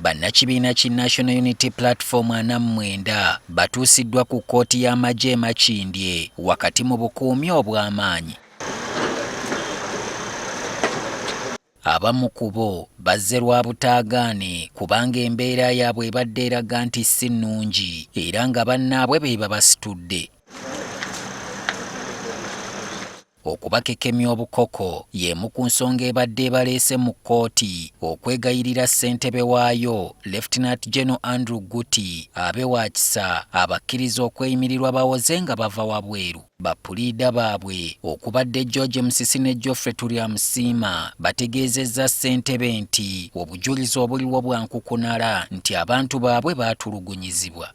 Bannakibiina ki National Unity Plartform 49 batuusiddwa ku kkooti y'amagye e Makindye wakati mu bukuumi obw'amaanyi. Abamu ku bo bazze lwa butaagaane kubanga embeera yaabwe ebadde eraga nti si nnungi era nga bannaabwe be babasitudde. Okubakekemya obukoko y'emu ku nsonga ebadde baleese mu kkooti okwegayirira ssentebe waayo Lt Gen Andrew Guti abe waakisa abakkiriza okweyimirirwa bawoze nga bava wabweru. Bapuliida baabwe okubadde George Musisi ne Geoffrey Tulyamusiima bategeezezza ssentebe nti obujulizi obuliwo bwankukunala nti abantu baabwe baatulugunyizibwa.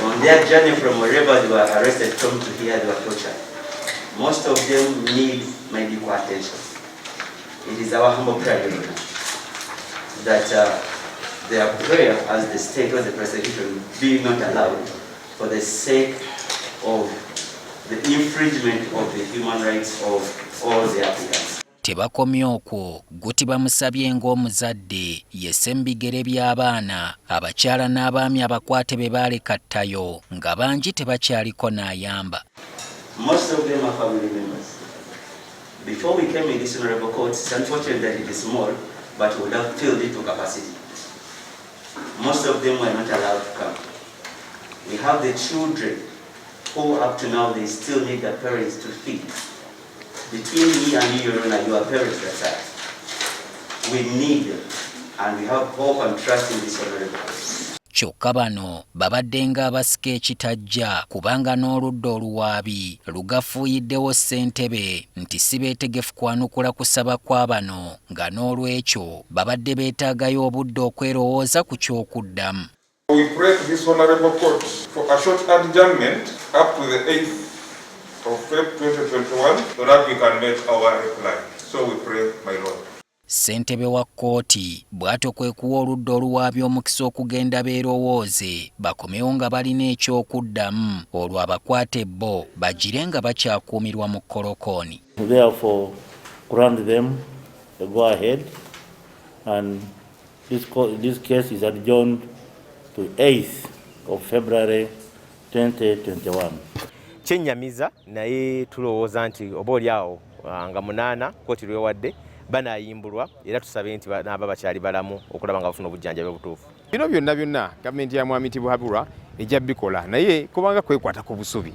On their journey from wherever they were arrested from to here they were tortured. Most of them need medical attention. It is our humble prayer that their prayer as the state or the persecution be not allowed for the sake of the infringement of the human rights of all the applicants. Tebakomye okwo, Guti bamusabye ng'omuzadde yesse mu bigere by'abaana abakyala n'abaami abakwate be baaleka ttayo nga bangi tebakyaliko n'ayamba. Most of them are family members. Before we came in this honorable court, it's unfortunate that it is small, but we would have filled it to capacity. Most of them were not allowed to come. We have the children who up to now they still need their parents to feed. Between me and you, you are parents themselves. We need them, and we have hope and trust in this honorable court. Kyokka bano babadde ng'abasika ekitajja kubanga n'oludda oluwaabi lugafuuyiddewo ssentebe nti si beetegefu kwanukula kusaba kwa bano nga n'olwekyo babadde beetaagayo obudde okwerowooza ku ky'okuddamu. We pray to this honorable court for a short adjournment up to the 8th of February 2021 so that we can make our reply. So we pray, my Lord. Ssentebe wa kkooti bw'atyo kwe kuwa oludda oluwaabi omukisa okugenda beerowooze bakomewo nga balina eky'okuddamu olwo abakwate bo bagire nga bakyakuumirwa mu kolokooni. Therefore, grant them the go ahead and this case is adjourned to 8th of February 2021. Kyennyamiza naye tulowooza nti oba oliawo nga munaana kkooti lwewadde banayimbulwa era tusabe nti n'aba bakyali balamu okulaba nga bafuna obujjanjabi obutuufu. Bino byonna gavumenti ya Mwami Tibuhaburwa ejja bikola naye kubanga kwekwata ku busubi.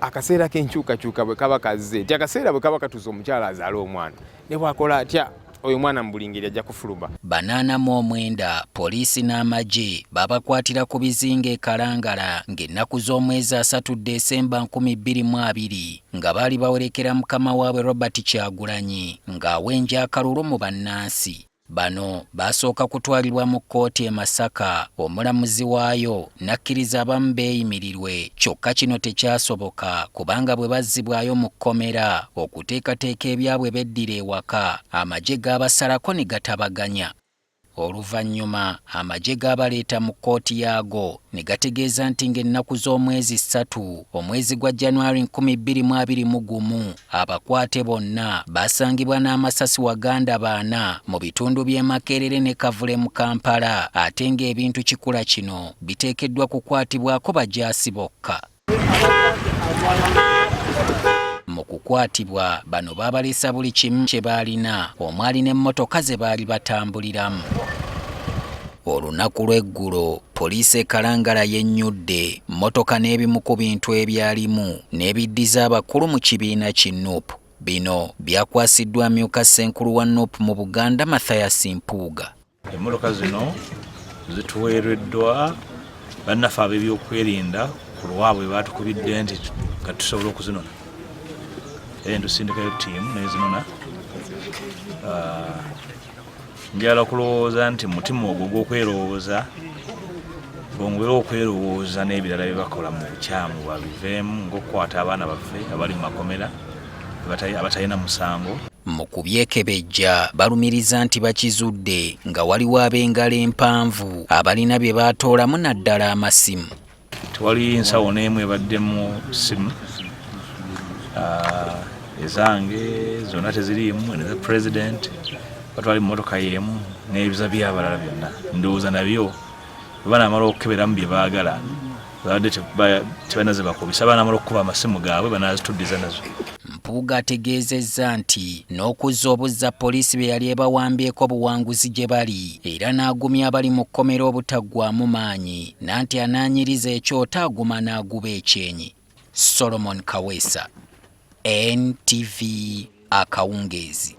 Akaseera k'enkyukakyuka bwe kaba kazze nti akaseera bwe kaba katuusa omukyala azaala omwana ne bwakola atya oyo mwana mu buli ngeri ajja kufuluma. Banaana mu 9 poliisi n'amagye babakwatira ku bizinga e Kalangala ng'ennaku z'omwezi 3 Desemba 2020 nga baali bawerekera mukama waabwe Robert Kyagulanyi ng'awenja akalulu mu bannansi. Bano basooka kutwalibwa mu kkooti e Masaka, omulamuzi waayo n'akkiriza abamu beeyimirirwe kyokka kino tekyasoboka kubanga bwe bazzibwayo mu kkomera okuteekateeka ebyabwe beddira ewaka amagye gaabasalako ne gatabaganya. Oluvannyuma amagye gaabaleeta mu kkooti yaago ne gategeeza nti ng'ennaku z'omwezi 3 omwezi gwa January 2021 abakwate bonna basangibwa n'amasasi waganda 4 mu bitundu by'e Makerere ne Kavule mu Kampala ate ng'ebintu kikula kino biteekeddwa kukwatibwako bajaasi bokka. Mu kukwatibwa bano baabaleesa buli kimu kye baalina omwali n'emmotoka ze baali batambuliramu. Olunaku lw'eggulo poliisi e Kalangala yennyudde mmotoka n'ebimu ku bintu ebyalimu n'ebiddiza abakulu mu kibiina ki NUP. Bino byakwasiddwa amyuka ssenkulu wa NUP mu Buganda Mathias Mpuuga. Emmotoka zino zituweereddwa bannaffe ab'ebyokwerinda ku lwabwe baatukubidde nti katusobola okuzinona. Tusindikayo ttiimu nezinona. Njala okulowooza nti mutima ogwo gw'okwerowooza bongera okwerowooza n'ebirala bye bakola mu bukyamu babiveemu ng'okukwata abaana baffe abali mu makomera abatalina musango. Mu kubyekebejja balumiriza nti bakizudde nga waliwo ab'engalo empanvu abalina bye baatoolamu naddala amasimu. Tewali nsawo n'emu ebaddemu simu. Ezange zonna teziriimu, eza president batwali mu motoka y'emu n'ebiza by'abalala byonna ndowooza nabyo banaamala okukeberamu bye baagala babadde tebanaze bakubisa banaamala okukuba amasimu gaabwe banazituddiza nazo. Mpuuga ategeezezza nti n'okuzza obuzza poliisi bye yali ebawambyeko buwanguzi gye bali era n'agumya abali mu kkomera obutaggwaamu maanyi nanti anaanyiriza ekyoto aguma n'aguba ekyenyi. Solomon Kaweesa, NTV Akawungeezi.